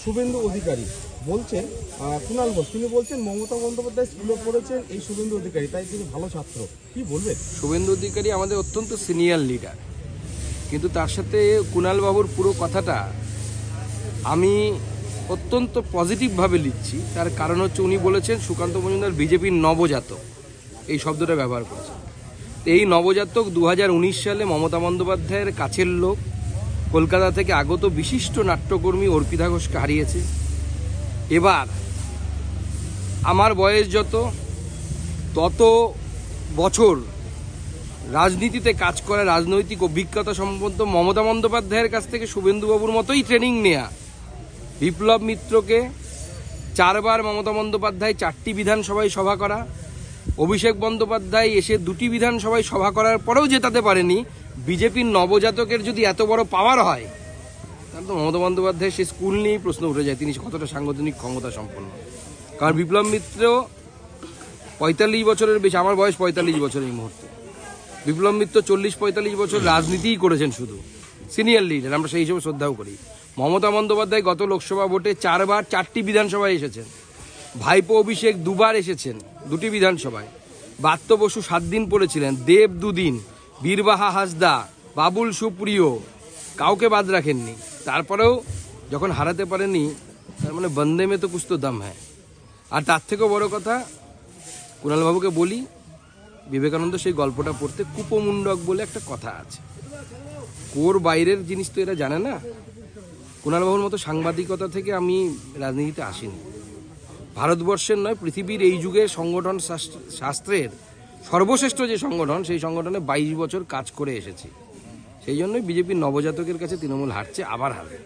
শুভেন্দু অধিকারী বলছেন, কুণাল ঘোষ তিনি বলছেন মমতা বন্দ্যোপাধ্যায় স্কুলে পড়েছেন এই শুভেন্দু অধিকারী, তাই তিনি ভালো ছাত্র। কি বলবেন? শুভেন্দু অধিকারী আমাদের অত্যন্ত সিনিয়র লিডার, কিন্তু তার সাথে কুণাল বাবুর পুরো কথাটা আমি অত্যন্ত পজিটিভভাবে লিখছি। তার কারণ হচ্ছে উনি বলেছেন সুকান্ত মজুমদার বিজেপির নবজাতক, এই শব্দটা ব্যবহার করেছেন। এই নবজাতক 2019 সালে মমতা বন্দ্যোপাধ্যায়ের কাছের লোক, কলকাতা থেকে আগত বিশিষ্ট নাট্যকর্মী অর্পিতা ঘোষকে হারিয়েছে। এবার আমার বয়স তত বছর রাজনীতিতে কাজ করা, রাজনৈতিক অভিজ্ঞতা সম্পন্ন মমতা বন্দ্যোপাধ্যায়ের কাছ থেকে শুভেন্দুবাবুর মতোই ট্রেনিং নেয়া, বিপ্লব মিত্রকে 4 বার মমতা বন্দ্যোপাধ্যায় 4টি বিধানসভায় সভা করা, অভিষেক বন্দ্যোপাধ্যায় এসে 2টি বিধানসভায় সভা করার পরেও জেতাতে পারেনি। বিজেপির নবজাতকের যদি এত বড় পাওয়ার হয়, তাহলে তো মমতা বন্দ্যোপাধ্যায় সে স্কুল নিয়েই প্রশ্ন উঠে যায় তিনি কতটা সাংগঠনিক ক্ষমতা সম্পন্ন। কারণ বিপ্লব মিত্র 45 বছরের বেশি, আমার বয়স 45 বছর এই মুহূর্তে, বিপ্লব মিত্র 40-45 বছর রাজনীতিই করেছেন, শুধু সিনিয়র লিডার, আমরা সেই হিসেবে শ্রদ্ধাও করি। মমতা বন্দ্যোপাধ্যায় গত লোকসভা ভোটে 4 বার 4টি বিধানসভায় এসেছেন, ভাইপো অভিষেক 2 বার এসেছেন 2টি বিধানসভায়, বাত্য বসু 7 দিন পড়েছিলেন, দেব 2 দিন, বীরবাহা হাসদা, বাবুল সুপ্রিয়, কাউকে বাদ রাখেননি। তারপরেও যখন হারাতে পারেনি, তার মানে বন্দে মে তো কুছ তো দম হ্যায়। আর তার থেকেও বড় কথা, কুণালবাবুকে বলি, বিবেকানন্দ সেই গল্পটা পড়তে কুপমুন্ডক বলে একটা কথা আছে, কোর বাইরের জিনিস তো এরা জানে না। কুণালবাবুর মতো সাংবাদিকতা থেকে আমি রাজনীতিতে আসিনি। ভারতবর্ষের নয়, পৃথিবীর এই যুগে সংগঠন শাস্ত্রের সর্বশ্রেষ্ঠ যে সংগঠন, সেই সংগঠনে 22 বছর কাজ করে এসেছি। সেই জন্যই বিজেপির নবজাতকের কাছে তৃণমূল হারছে, আবার হারবে।